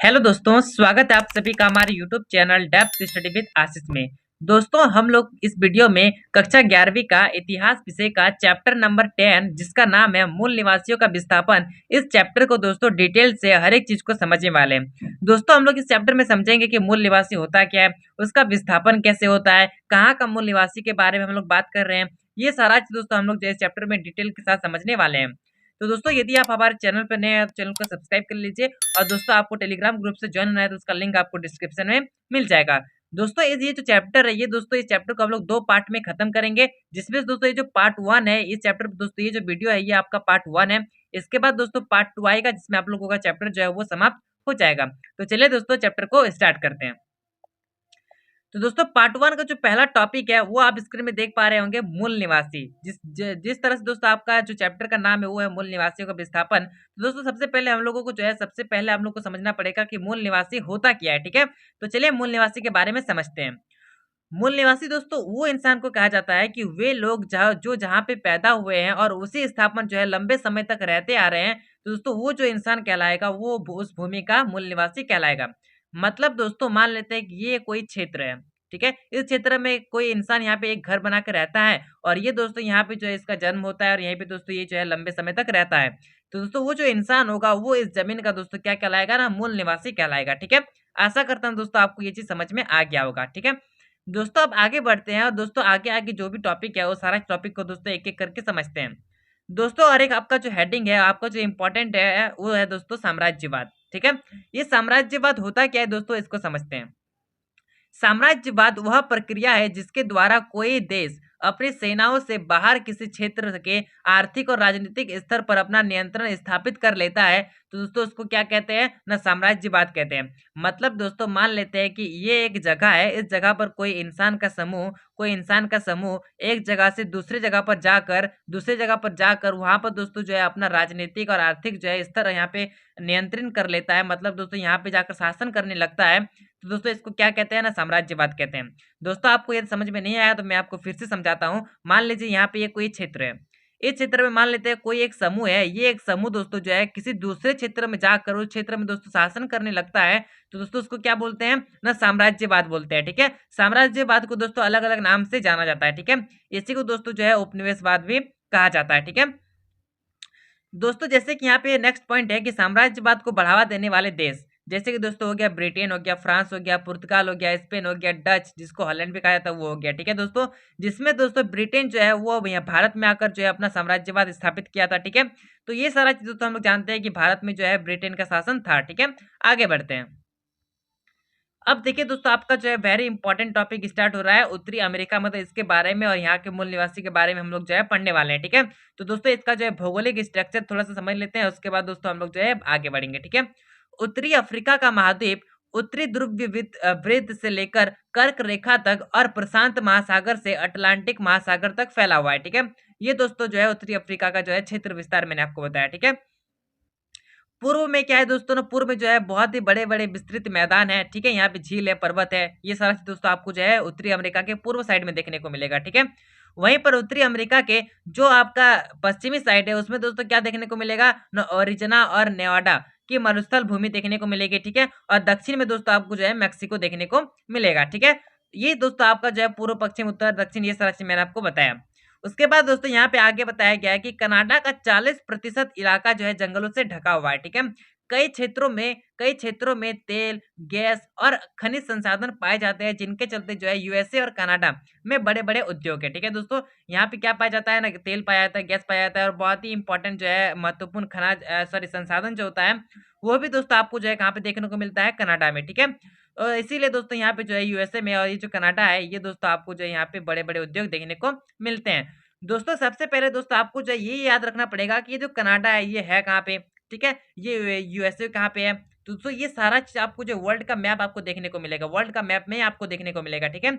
Hello दोस्तों, स्वागत है आप सभी का हमारे YouTube channel depth study with Ashish में। दोस्तों, हम लोग इस वीडियो में कक्षा 11वीं का इतिहास विषय का चैप्टर नंबर 10 जिसका नाम है मूल निवासियों का विस्थापन, इस चैप्टर को दोस्तों डिटेल से हर एक चीज को समझने वाले हैं। दोस्तों, हम लोग इस चैप्टर में समझेंगे कि मूल निवासी होता क्या है, उसका विस्थापन कैसे होता है, कहाँ का मूल निवासी के बारे में हम लोग बात कर रहे हैं। ये सारा चीज दोस्तों हम लोग जो इस चैप्टर में डिटेल के साथ समझने वाले हैं। तो दोस्तों, यदि आप हमारे चैनल पर नए हैं तो चैनल को सब्सक्राइब कर लीजिए। और दोस्तों, आपको टेलीग्राम ग्रुप से ज्वाइन होना है तो उसका लिंक आपको डिस्क्रिप्शन में मिल जाएगा। दोस्तों, ये जो चैप्टर है, ये दोस्तों इस चैप्टर को हम लोग 2 पार्ट में खत्म करेंगे, जिसमें दोस्तों ये जो पार्ट 1 है इस चैप्टर दोस्तों, ये जो वीडियो है ये आपका पार्ट 1 है। इसके बाद दोस्तों पार्ट 2 आएगा जिसमें आप लोगों का चैप्टर जो है वो समाप्त हो जाएगा। तो चलिए दोस्तों चैप्टर को स्टार्ट करते हैं। तो दोस्तों, पार्ट 1 का जो पहला टॉपिक है वो आप स्क्रीन में देख पा रहे होंगे, मूल निवासी। जिस तरह से दोस्तों आपका जो चैप्टर का नाम है वो है मूल निवासियों का विस्थापन। तो दोस्तों, सबसे पहले हम लोगों को जो है सबसे पहले हम लोग को समझना पड़ेगा कि मूल निवासी होता क्या है। ठीक है, तो चलिए मूल निवासी के बारे में समझते हैं। मूल निवासी दोस्तों वो इंसान को कहा जाता है कि वे लोग जहाँ पे पैदा हुए हैं और उसी स्थापन जो है लंबे समय तक रहते आ रहे हैं। तो दोस्तों, वो जो इंसान कहलाएगा वो उस भूमि का मूल निवासी कहलाएगा। मतलब दोस्तों, मान लेते हैं कि ये कोई क्षेत्र है। ठीक है, इस क्षेत्र में कोई इंसान यहाँ पे एक घर बना के रहता है और ये दोस्तों यहाँ पे जो है इसका जन्म होता है और यहीं पे दोस्तों ये जो है लंबे समय तक रहता है। तो दोस्तों, वो जो इंसान होगा वो इस जमीन का दोस्तों क्या कहलाएगा ना, मूल निवासी कहलाएगा। ठीक है, आशा करता हूँ दोस्तों आपको ये चीज समझ में आ गया होगा। ठीक है दोस्तों, अब आगे बढ़ते हैं और दोस्तों आगे आगे जो भी टॉपिक है वो सारा टॉपिक को दोस्तों एक एक करके समझते हैं। दोस्तों, और एक आपका जो हेडिंग है, आपका जो इम्पोर्टेंट है वो है दोस्तों साम्राज्यवाद। ठीक है, ये साम्राज्यवाद होता क्या है दोस्तों, इसको समझते हैं। साम्राज्यवाद वह प्रक्रिया है जिसके द्वारा कोई देश अपनी सेनाओं से बाहर किसी क्षेत्र के आर्थिक और राजनीतिक स्तर पर अपना नियंत्रण स्थापित कर लेता है। तो दोस्तों उसको क्या कहते हैं ना, साम्राज्यवाद कहते हैं। मतलब दोस्तों, मान लेते हैं कि ये एक जगह है, इस जगह पर कोई इंसान का समूह एक जगह से दूसरी जगह पर जाकर वहां पर दोस्तों जो है अपना राजनीतिक और आर्थिक जो है स्तर यहाँ पे नियंत्रण कर लेता है। मतलब दोस्तों यहाँ पे जाकर शासन करने लगता है। तो दोस्तों इसको क्या कहते हैं ना, साम्राज्यवाद कहते हैं। दोस्तों, आपको यदि समझ में नहीं आया तो मैं आपको फिर से समझाता हूँ। मान लीजिए यहाँ पे ये कोई क्षेत्र है, इस क्षेत्र में मान लेते हैं कोई एक समूह है। ये एक समूह दोस्तों जो है किसी दूसरे क्षेत्र में जाकर उस क्षेत्र में दोस्तों शासन करने लगता है। तो दोस्तों उसको क्या बोलते हैं ना, साम्राज्यवाद बोलते हैं। ठीक है, साम्राज्यवाद को दोस्तों अलग अलग नाम से जाना जाता है। ठीक है, इसी को दोस्तों जो है उपनिवेशवाद भी कहा जाता है। ठीक है दोस्तों, जैसे कि यहाँ पे नेक्स्ट पॉइंट है कि साम्राज्यवाद को बढ़ावा देने वाले देश, जैसे कि दोस्तों हो गया ब्रिटेन, हो गया फ्रांस, हो गया पुर्तगाल, हो गया स्पेन, हो गया डच, जिसको हॉलैंड भी कहा जाता है, वो हो गया। ठीक है दोस्तों, जिसमें दोस्तों ब्रिटेन जो है वो यहाँ भारत में आकर जो है अपना साम्राज्यवाद स्थापित किया था। ठीक है, तो ये सारा चीज दोस्तों हम लोग जानते हैं कि भारत में जो है ब्रिटेन का शासन था। ठीक है, आगे बढ़ते हैं। अब देखिए दोस्तों, आपका जो है वेरी इंपॉर्टेंट टॉपिक स्टार्ट हो रहा है उत्तरी अमेरिका, मतलब इसके बारे में और यहाँ के मूल निवासी के बारे में हम लोग जो है पढ़ने वाले हैं। ठीक है, तो दोस्तों इसका जो है भौगोलिक स्ट्रक्चर थोड़ा सा समझ लेते हैं, उसके बाद दोस्तों हम लोग जो है आगे बढ़ेंगे। ठीक है, उत्तरी अफ्रीका का महाद्वीप उत्तरी ध्रुव वृत्त से लेकर कर्क रेखा तक और प्रशांत महासागर से अटलांटिक महासागर तक फैला हुआ है। ठीक है, ये दोस्तों जो है उत्तरी अफ्रीका का जो है क्षेत्र विस्तार मैंने आपको बताया। ठीक है, पूर्व में क्या है दोस्तों ना, पूर्व में जो है बहुत ही बड़े बड़े विस्तृत मैदान है। ठीक है, यहाँ पे झील है, पर्वत है, ये सारा चीज दोस्तों आपको जो है उत्तरी अमेरिका के पूर्व साइड में देखने को मिलेगा। ठीक है, वहीं पर उत्तरी अमेरिका के जो आपका पश्चिमी साइड है उसमें दोस्तों क्या देखने को मिलेगा ना, ओरिजिना और नेवाडा की मरुस्थल भूमि देखने को मिलेगी। ठीक है, और दक्षिण में दोस्तों आपको जो है मैक्सिको देखने को मिलेगा। ठीक है, ये दोस्तों आपका जो है पूर्व, पश्चिम, उत्तर, दक्षिण, ये सारा चीज मैंने आपको बताया। उसके बाद दोस्तों यहाँ पे आगे बताया गया है कि कनाडा का 40% इलाका जो है जंगलों से ढका हुआ है। ठीक है, कई क्षेत्रों में तेल, गैस और खनिज संसाधन पाए जाते हैं, जिनके चलते जो है यूएसए और कनाडा में बड़े बड़े उद्योग है। ठीक है दोस्तों, यहाँ पे क्या पाया जाता है ना, तेल पाया जाता है, गैस पाया जाता है और बहुत ही इंपॉर्टेंट जो है महत्वपूर्ण संसाधन जो होता है वो भी दोस्तों आपको जो है कहाँ पे देखने को मिलता है, कनाडा में। ठीक है, इसीलिए दोस्तों यहाँ पे जो है यूएसए में और ये जो कनाडा है ये दोस्तों आपको जो है यहाँ पे बड़े बड़े उद्योग देखने को मिलते हैं। दोस्तों, सबसे पहले दोस्तों आपको जो है ये याद रखना पड़ेगा कि ये जो कनाडा है ये है कहाँ पे। ठीक है, ये यूएसए कहाँ पे है। तो दोस्तों ये सारा चीज आपको जो वर्ल्ड का मैप आपको देखने को मिलेगा, वर्ल्ड का मैप में आपको देखने को मिलेगा। ठीक है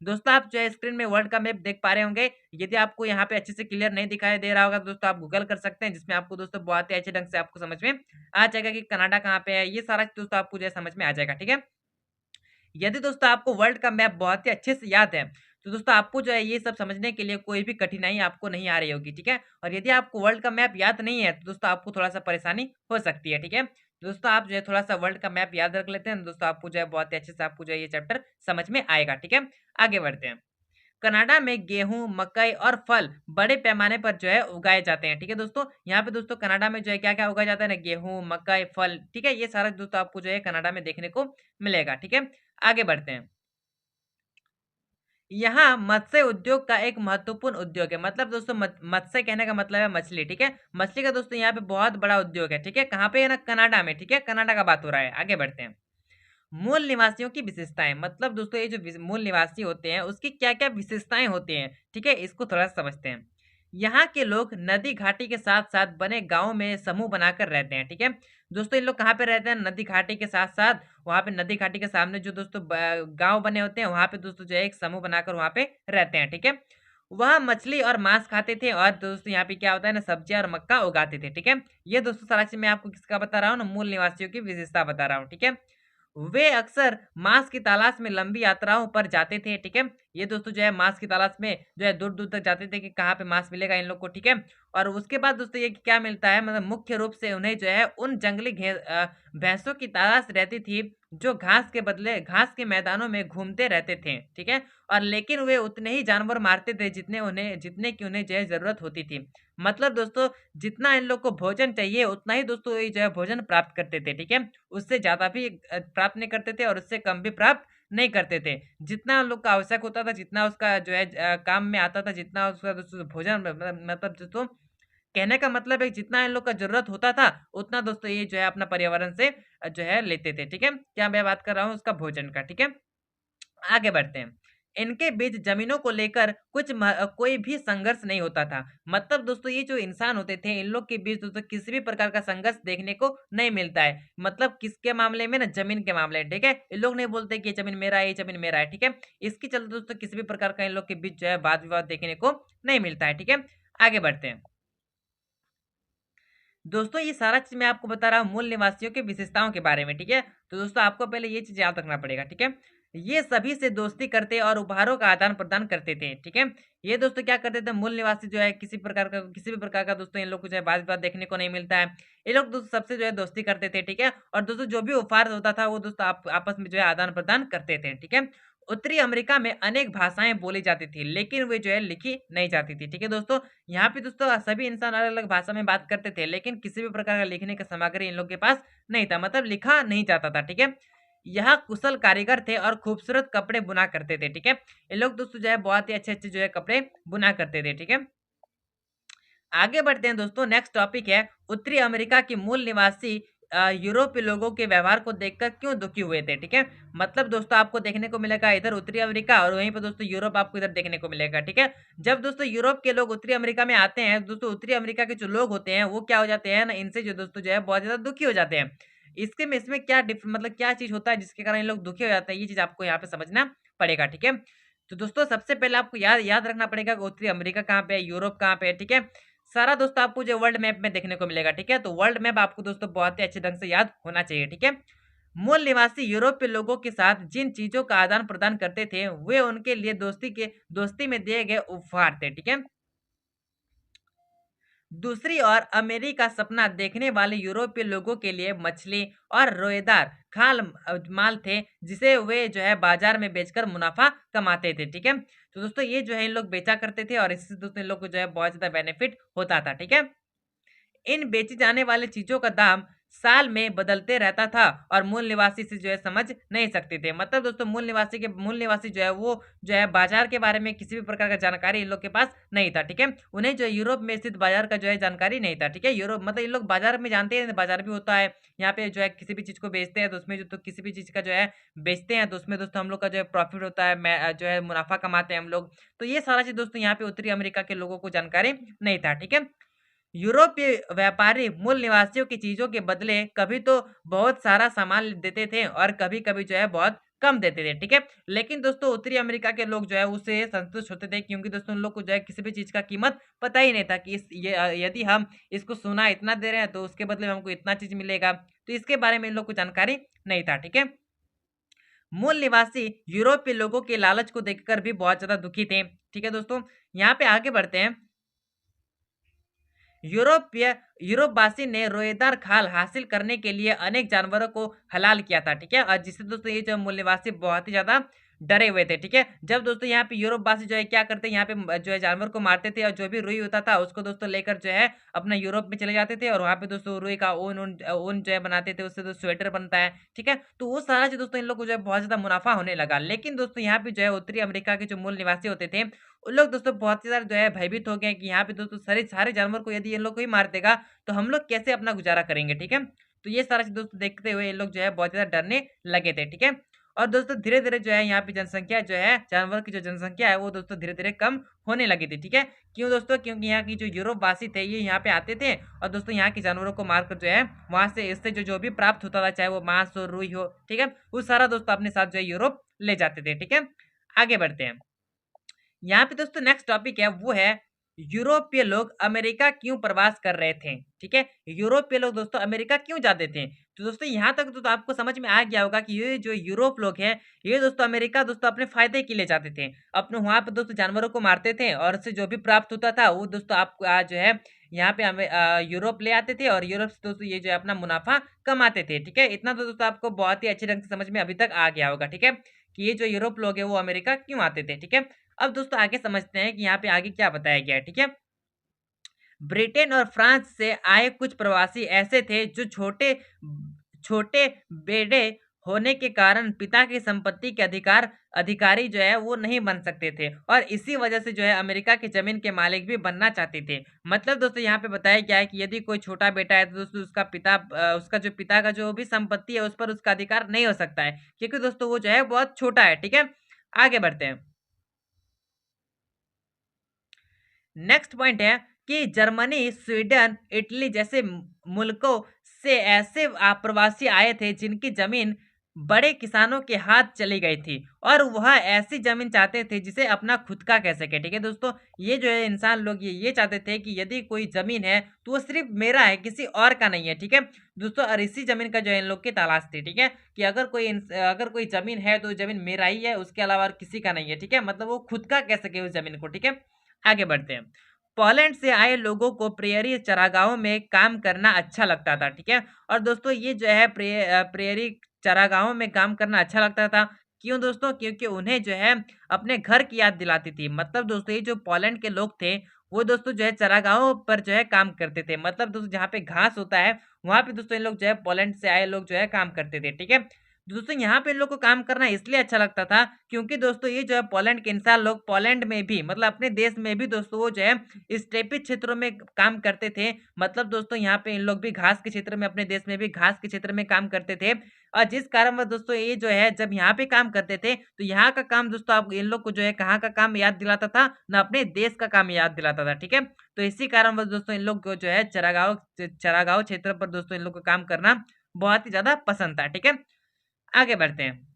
दोस्तों, आप जो है स्क्रीन में वर्ल्ड का मैप देख पा रहे होंगे। यदि आपको यहाँ पे अच्छे से क्लियर नहीं दिखाई दे रहा होगा तो दोस्तों आप गूगल कर सकते हैं, जिसमें आपको दोस्तों बहुत ही अच्छे ढंग से आपको समझ में आ जाएगा कि कनाडा कहाँ पे है। ये सारा चीज दोस्तों आपको जो है समझ में आ जाएगा। ठीक है, यदि दोस्तों आपको वर्ल्ड का मैप बहुत ही अच्छे से याद है तो दोस्तों आपको जो है ये सब समझने के लिए कोई भी कठिनाई आपको नहीं आ रही होगी। ठीक है, और यदि आपको वर्ल्ड का मैप याद नहीं है तो दोस्तों आपको थोड़ा सा परेशानी हो सकती है। ठीक है, दोस्तों आप जो है थोड़ा-सा वर्ल्ड का मैप याद रख लेते हैं दोस्तों, आपको जो है बहुत ही अच्छे से आपको जो है ये चैप्टर समझ में आएगा, ठीक है? आगे बढ़ते हैं। कनाडा में गेहूं, मकई और फल बड़े पैमाने पर जो है उगाए जाते हैं, ठीक है दोस्तों। यहाँ पे दोस्तों कनाडा में जो है क्या-क्या उगाया जाता है ना, गेहूं, मकई, फल, ठीक है? ये सारा दोस्तों आपको जो है कनाडा में देखने को मिलेगा, ठीक है? आगे बढ़ते हैं। यहाँ मत्स्य उद्योग का एक महत्वपूर्ण उद्योग है, मतलब दोस्तों मत्स्य कहने का मतलब है मछली, ठीक है? मछली का दोस्तों यहाँ पे बहुत बड़ा उद्योग है, ठीक है? कहाँ पे है ना, कनाडा में, ठीक है? कनाडा का बात हो रहा है। आगे बढ़ते हैं। मूल निवासियों की विशेषताएं, मतलब दोस्तों ये जो मूल निवासी होते हैं उसकी क्या क्या विशेषताएं होती हैं, ठीक है? इसको थोड़ा सा समझते हैं। यहाँ के लोग नदी घाटी के साथ साथ बने गांव में समूह बनाकर रहते हैं, ठीक है? दोस्तों इन लोग कहाँ पे रहते हैं, नदी घाटी के साथ साथ, वहाँ पे नदी घाटी के सामने जो दोस्तों गांव बने होते हैं वहाँ पे दोस्तों जो है एक समूह बनाकर वहाँ पे रहते हैं, ठीक है? वह मछली और मांस खाते थे और दोस्तों यहाँ पे क्या होता है ना, सब्जियां और मक्का उगाते थे, ठीक है? ये दोस्तों सारा चीज मैं आपको किसका बता रहा हूँ ना, मूल निवासियों की विशेषता बता रहा हूँ, ठीक है? वे अक्सर मांस की तलाश में लंबी यात्राओं पर जाते थे, ठीक है? ये दोस्तों जो है मांस की तलाश में जो है दूर-दूर तक जाते थे कि कहाँ पे मांस मिलेगा इन लोग को, ठीक है? और उसके बाद दोस्तों ये क्या मिलता है, मतलब मुख्य रूप से उन्हें जो है उन जंगली भैंसों की तलाश रहती थी जो घास के बदले घास के मैदानों में घूमते रहते थे, ठीक है? और लेकिन वे उतने ही जानवर मारते थे जितने की उन्हें जो है ज़रूरत होती थी। मतलब दोस्तों जितना इन लोग को भोजन चाहिए उतना ही दोस्तों ये जो है भोजन प्राप्त करते थे, ठीक है? उससे ज़्यादा भी प्राप्त नहीं करते थे और उससे कम भी प्राप्त नहीं करते थे। जितना उन लोग का आवश्यक होता था, जितना उसका जो है काम में आता था, जितना उसका दोस्तों भोजन मतलब दोस्तों कहने का मतलब है जितना इन लोग का ज़रूरत होता था, उतना दोस्तों ये जो है अपना पर्यावरण से जो है लेते थे, ठीक है? क्या मैं बात कर रहा हूँ उसका भोजन का, ठीक है? आगे बढ़ते हैं। इनके बीच ज़मीनों को लेकर कोई भी संघर्ष नहीं होता था। मतलब दोस्तों ये जो इंसान होते थे, इन लोग के बीच दोस्तों किसी भी प्रकार का संघर्ष देखने को नहीं मिलता है। मतलब किसके मामले में ना, ज़मीन के मामले में, ठीक है? ये लोग नहीं बोलते कि ये ज़मीन मेरा है, ये ज़मीन मेरा है, ठीक है? इसके चलते दोस्तों किसी भी प्रकार का इन लोग के बीच जो है वाद-विवाद देखने को नहीं मिलता है, ठीक है? आगे बढ़ते हैं। दोस्तों ये सारा चीज़ मैं आपको बता रहा हूँ मूल निवासियों की विशेषताओं के बारे में, ठीक है? तो दोस्तों आपको पहले ये चीज़ याद रखना पड़ेगा, ठीक है? ये सभी से दोस्ती करते और उपहारों का आदान-प्रदान करते थे, ठीक है? ये दोस्तों क्या करते थे, मूल निवासी जो है किसी भी प्रकार का दोस्तों इन लोग को जो है वाद-विवाद देखने को नहीं मिलता है। ये लोग दोस्तों सबसे जो है दोस्ती करते थे, ठीक है? और दोस्तों जो भी उपहार होता था वो दोस्तों आप आपस में जो है आदान-प्रदान करते थे, ठीक है? उत्तरी अमेरिका में अनेक भाषाएँ बोली जाती थी, लेकिन वे जो है लिखी नहीं जाती थी, ठीक है दोस्तों? यहाँ पे दोस्तों सभी इंसान अलग-अलग भाषा में बात करते थे, लेकिन किसी भी प्रकार का लिखने का सामग्री इन लोग के पास नहीं था, मतलब लिखा नहीं जाता था, ठीक है? यहाँ कुशल कारीगर थे और खूबसूरत कपड़े बुना करते थे, ठीक है? ये लोग दोस्तों जो है बहुत ही अच्छे-अच्छे जो है कपड़े बुना करते थे, ठीक है? आगे बढ़ते हैं दोस्तों, नेक्स्ट टॉपिक है उत्तरी अमेरिका के मूल निवासी यूरोपीय लोगों के व्यवहार को देखकर क्यों दुखी हुए थे, ठीक है? मतलब दोस्तों आपको देखने को मिलेगा इधर उत्तरी अमेरिका और वहीं पे दोस्तों यूरोप आपको इधर देखने को मिलेगा, ठीक है? जब दोस्तों यूरोप के लोग उत्तरी अमेरिका में आते हैं, दोस्तों उत्तरी अमेरिका के जो लोग होते हैं वो क्या हो जाते हैं ना, इनसे जो दोस्तों जो है बहुत ज़्यादा दुखी हो जाते हैं। इसमें क्या मतलब क्या चीज़ होता है जिसके कारण ये लोग दुखी हो जाते हैं, ये चीज़ आपको यहाँ पे समझना पड़ेगा, ठीक है? तो दोस्तों सबसे पहले आपको याद याद रखना पड़ेगा कि उत्तरी अमेरिका कहाँ पे है, यूरोप कहाँ पे है, ठीक है? सारा दोस्तों आपको जो वर्ल्ड मैप में देखने को मिलेगा, ठीक है? तो वर्ल्ड मैप आपको दोस्तों बहुत ही अच्छे ढंग से याद होना चाहिए, ठीक है? मूल निवासी यूरोपीय लोगों के साथ जिन चीज़ों का आदान-प्रदान करते थे, वे उनके लिए दोस्ती में दिए गए उपहार थे, ठीक है? दूसरी ओर अमेरिका का सपना देखने वाले यूरोपीय लोगों के लिए मछली और रोएदार माल थे, जिसे वे जो है बाजार में बेचकर मुनाफा कमाते थे, ठीक है? तो दोस्तों ये जो है इन लोग बेचा करते थे और इससे दोस्तों इन लोग को जो है बहुत ज़्यादा बेनिफिट होता था, ठीक है? इन बेची जाने वाली चीज़ों का दाम साल में बदलते रहता था और मूल निवासी इसे जो है समझ नहीं सकते थे। मतलब दोस्तों मूल निवासी जो है वो जो है बाजार के बारे में किसी भी प्रकार का जानकारी इन लोग के पास नहीं था, ठीक है? उन्हें जो है यूरोप में स्थित बाजार का जो है जानकारी नहीं था, ठीक है? यूरोप मतलब इन लोग बाजार में जानते हैं बाजार भी होता है। यहाँ पे जो है किसी भी चीज़ को बेचते हैं तो उसमें जो तो किसी भी चीज़ का जो है बेचते हैं तो उसमें दोस्तों हम लोग का जो है प्रॉफ़िट होता है, जो है मुनाफ़ा कमाते हैं हम लोग। तो ये सारा चीज़ दोस्तों यहाँ पे उत्तरी अमेरिका के लोगों को जानकारी नहीं था, ठीक है? यूरोपीय व्यापारी मूल निवासियों की चीज़ों के बदले कभी तो बहुत सारा सामान देते थे और कभी-कभी जो है बहुत कम देते थे, ठीक है? लेकिन दोस्तों उत्तरी अमेरिका के लोग जो है उससे संतुष्ट होते थे क्योंकि दोस्तों उन लोग को जो है किसी भी चीज़ का कीमत पता ही नहीं था कि यदि हम इसको सोना इतना दे रहे हैं तो उसके बदले में हमको इतना चीज़ मिलेगा। तो इसके बारे में इन लोग को जानकारी नहीं था, ठीक है? मूल निवासी यूरोपीय लोगों के लालच को देखकर भी बहुत ज़्यादा दुखी थे, ठीक है दोस्तों? यहाँ पे आगे बढ़ते हैं। यूरोपवासी ने रोएदार खाल हासिल करने के लिए अनेक जानवरों को हलाल किया था, ठीक है। और जिससे दोस्तों ये जो मूल निवासी बहुत ही ज्यादा डरे हुए थे, ठीक है। जब दोस्तों यहाँ पे यूरोपवासी जो है क्या करते हैं, यहाँ पे जो है जानवर को मारते थे और जो भी रुई होता था उसको दोस्तों लेकर जो है अपना यूरोप में चले जाते थे और वहाँ पे दोस्तों रुई का ऊन ऊन ऊन जो है बनाते थे, उससे तो स्वेटर बनता है, ठीक है। तो वो सारा चीज दोस्तों इन लोग को जो है बहुत ज्यादा मुनाफा होने लगा। लेकिन दोस्तों यहाँ पे जो है उत्तरी अमेरिका के जो मूल निवासी होते थे उन लोग दोस्तों बहुत ही ज्यादा जो है भयभीत हो गए कि यहाँ पे दोस्तों सारे सारे जानवर को यदि इन लोग को ही मार देगा तो हम लोग कैसे अपना गुजारा करेंगे, ठीक है। तो ये सारा चीज दोस्तों देखते हुए ये लोग जो है बहुत ज्यादा डरने लगे थे, ठीक है। और दोस्तों धीरे धीरे जो है यहाँ पे जनसंख्या जो है जानवर की जो जनसंख्या है वो दोस्तों धीरे धीरे कम होने लगी थी, ठीक है। क्यों दोस्तों, क्योंकि यहाँ की जो यूरोप वासी थे ये यहाँ पे आते थे और दोस्तों यहाँ के जानवरों को मारकर जो है वहां से इससे जो भी प्राप्त होता था, चाहे वो मांस हो रुई हो, ठीक है, वो सारा दोस्तों अपने साथ जो है यूरोप ले जाते थे, ठीक है। आगे बढ़ते हैं। यहाँ पे दोस्तों नेक्स्ट टॉपिक है वो है यूरोपीय लोग अमेरिका क्यों प्रवास कर रहे थे, ठीक है। यूरोपीय लोग दोस्तों अमेरिका क्यों जाते थे। तो दोस्तों यहाँ तक तो आपको समझ में आ गया होगा कि ये जो यूरोप लोग हैं ये दोस्तों अमेरिका दोस्तों अपने फायदे के लिए जाते थे। अपने वहां पे दोस्तों जानवरों को मारते थे और उससे जो भी प्राप्त होता था वो दोस्तों आपको जो है यहाँ पे यूरोप ले आते थे और यूरोप से दोस्तों ये जो है अपना मुनाफा कमाते थे, ठीक है। इतना तो दोस्तों आपको बहुत ही अच्छे ढंग से समझ में अभी तक आ गया होगा, ठीक है, कि ये जो यूरोप लोग है वो अमेरिका क्यों आते थे, ठीक है। अब दोस्तों आगे समझते हैं कि यहाँ पे आगे क्या बताया गया है, ठीक है। ब्रिटेन और फ्रांस से आए कुछ प्रवासी ऐसे थे जो छोटे छोटे बेटे होने के कारण पिता की संपत्ति के अधिकारी जो है वो नहीं बन सकते थे और इसी वजह से जो है अमेरिका की जमीन के मालिक भी बनना चाहते थे। मतलब दोस्तों यहाँ पे बताया गया है कि यदि कोई छोटा बेटा है तो दोस्तों उसका जो पिता का जो भी संपत्ति है उस पर उसका अधिकार नहीं हो सकता है, क्योंकि दोस्तों वो जो है बहुत छोटा है, ठीक है। आगे बढ़ते हैं। नेक्स्ट पॉइंट है कि जर्मनी, स्वीडन, इटली जैसे मुल्कों से ऐसे प्रवासी आए थे जिनकी जमीन बड़े किसानों के हाथ चली गई थी और वह ऐसी जमीन चाहते थे जिसे अपना खुद का कह सके, ठीक है। दोस्तों ये जो है इंसान लोग ये चाहते थे कि यदि कोई जमीन है तो वो सिर्फ मेरा है, किसी और का नहीं है, ठीक है। दोस्तों और इसी जमीन का जो है इन लोग की तलाश थी, ठीक है, कि अगर कोई जमीन है तो जमीन मेरा ही है, उसके अलावा और किसी का नहीं है, ठीक है। मतलब वो खुद का कह सके उस जमीन को, ठीक है। आगे बढ़ते हैं। पोलैंड से आए लोगों को प्रेयरी चरागाहों में काम करना अच्छा लगता था, ठीक है। और दोस्तों ये जो है प्रेयरी चरागाहों में काम करना अच्छा लगता था। क्यों दोस्तों, क्योंकि उन्हें जो है अपने घर की याद दिलाती थी। मतलब दोस्तों ये जो पोलैंड के लोग थे वो दोस्तों जो है चरागाहों पर जो है काम करते थे। मतलब दोस्तों जहाँ पे घास होता है वहां पे दोस्तों इन लोग जो है पोलैंड से आए लोग जो है काम करते थे, ठीक है। दोस्तों यहाँ पे इन लोग को काम करना इसलिए अच्छा लगता था क्योंकि दोस्तों ये जो है पोलैंड के इंसान लोग पोलैंड में भी मतलब अपने देश में भी दोस्तों वो जो है स्टेपी क्षेत्रों में काम करते थे। मतलब दोस्तों यहाँ पे इन लोग भी घास के क्षेत्र में, अपने देश में भी घास के क्षेत्र में काम करते थे और जिस कारण दोस्तों ये जो है जब यहाँ पे काम करते थे तो यहाँ का काम दोस्तों आप इन लोग को जो है कहाँ का काम याद दिलाता था, ना अपने देश का काम याद दिलाता था, ठीक है। तो इसी कारण दोस्तों इन लोग को जो है चरागांव क्षेत्र पर दोस्तों इन लोग को काम करना बहुत ही ज्यादा पसंद था, ठीक है। आगे बढ़ते हैं।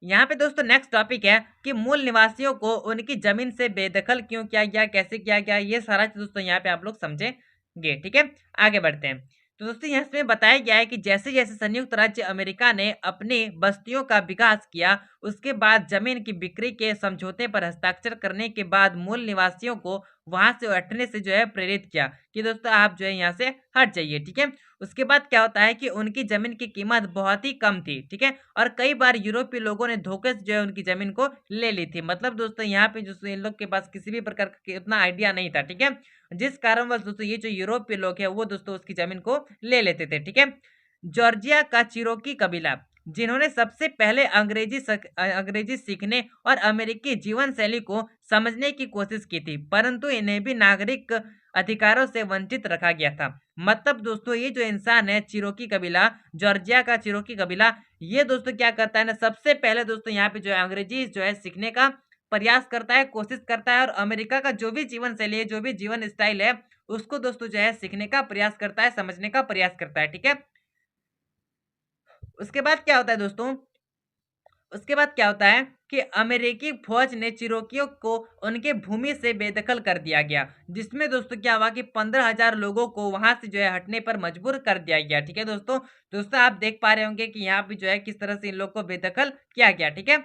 यहाँ पे दोस्तों नेक्स्ट टॉपिक है कि मूल निवासियों को उनकी जमीन से बेदखल क्यों किया गया, कैसे किया गया, ये सारा चीज दोस्तों यहाँ पे आप लोग समझेंगे, ठीक है। आगे बढ़ते हैं। तो दोस्तों यहाँ इसमें बताया गया है कि जैसे जैसे संयुक्त राज्य अमेरिका ने अपनी बस्तियों का विकास किया उसके बाद जमीन की बिक्री के समझौते पर हस्ताक्षर करने के बाद मूल निवासियों को वहां से हटने से जो है प्रेरित किया कि दोस्तों आप जो है यहाँ से हट जाइए, ठीक है। उसके बाद क्या होता है कि उनकी जमीन की कीमत बहुत ही कम थी, ठीक है, और कई बार यूरोपीय लोगों ने धोखे से जो है उनकी जमीन को ले ली थी। मतलब दोस्तों यहाँ पे जो इन लोग के पास किसी भी प्रकार का उतना आइडिया नहीं था, ठीक है, जिस कारणवश दोस्तों ये जो यूरोपीय लोग है वो दोस्तों उसकी जमीन को ले लेते थे, ठीक है। जॉर्जिया का चिरोकी कबीला जिन्होंने सबसे पहले अंग्रेजी सीखने और अमेरिकी जीवन शैली को समझने की कोशिश की थी, परंतु इन्हें भी नागरिक अधिकारों से वंचित रखा गया था। मतलब दोस्तों ये जो इंसान है चिरोकी कबीला, जॉर्जिया का चिरोकी कबीला, ये दोस्तों क्या करता है ना, सबसे पहले दोस्तों यहाँ पे जो है अंग्रेजी जो है सीखने का प्रयास करता है, कोशिश करता है और अमेरिका का जो भी जीवन शैली है, जो भी जीवन स्टाइल है उसको दोस्तों जो है सीखने का प्रयास करता है, समझने का प्रयास करता है, ठीक है। उसके बाद क्या होता है दोस्तों, उसके बाद क्या होता है कि अमेरिकी फौज ने चिरोकियों को उनके भूमि से बेदखल कर दिया गया, जिसमें दोस्तों क्या हुआ कि 15,000 लोगों को वहां से जो है हटने पर मजबूर कर दिया गया, ठीक है। दोस्तों दोस्तों आप देख पा रहे होंगे कि यहाँ पे जो है किस तरह से इन लोग को बेदखल किया गया, ठीक है।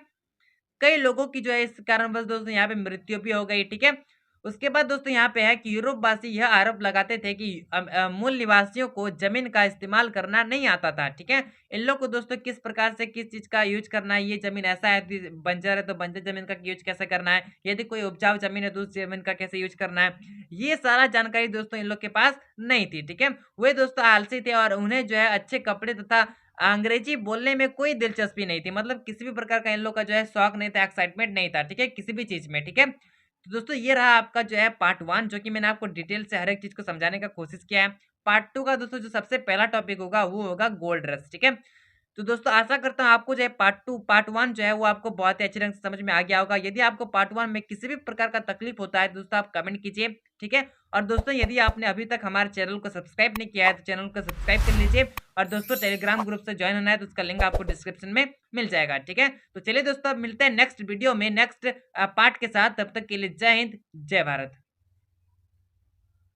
कई लोगों की जो है इस कारणवश दोस्तों यहाँ पे मृत्यु भी हो गई, ठीक है। उसके बाद दोस्तों यहाँ पे है कि यूरोपवासी यह आरोप लगाते थे कि मूल निवासियों को जमीन का इस्तेमाल करना नहीं आता था। ठीक है, इन लोग को दोस्तों किस प्रकार से किस चीज का यूज करना है, ये जमीन ऐसा है बंजर है तो बंजर जमीन का यूज कैसे करना है, यदि कोई उपजाऊ जमीन है तो उस जमीन का कैसे यूज करना है, ये सारा जानकारी दोस्तों इन लोग के पास नहीं थी। ठीक है, वे दोस्तों आलसी थे और उन्हें जो है अच्छे कपड़े तथा अंग्रेजी बोलने में कोई दिलचस्पी नहीं थी। मतलब किसी भी प्रकार का इन लोग का जो है शौक नहीं था, एक्साइटमेंट नहीं था। ठीक है, किसी भी चीज में। ठीक है, तो दोस्तों ये रहा आपका जो है पार्ट 1, जो कि मैंने आपको डिटेल से हर एक चीज को समझाने का कोशिश किया है। पार्ट 2 का दोस्तों जो सबसे पहला टॉपिक होगा वो होगा गोल्ड रश। ठीक है, तो दोस्तों आशा करता हूँ आपको जो है पार्ट 1 जो है वो आपको बहुत ही अच्छे ढंग से समझ में आ गया होगा। यदि आपको पार्ट 1 में किसी भी प्रकार का तकलीफ होता है दोस्तों आप कमेंट कीजिए। ठीक है, और दोस्तों यदि आपने अभी तक हमारे चैनल को सब्सक्राइब नहीं किया है तो चैनल को सब्सक्राइब कर लीजिए। और दोस्तों टेलीग्राम ग्रुप से ज्वाइन होना है तो उसका लिंक आपको डिस्क्रिप्शन में मिल जाएगा। ठीक है, तो चलिए दोस्तों अब मिलते हैं नेक्स्ट वीडियो में नेक्स्ट पार्ट के साथ। तब तक के लिए जय हिंद, जय भारत।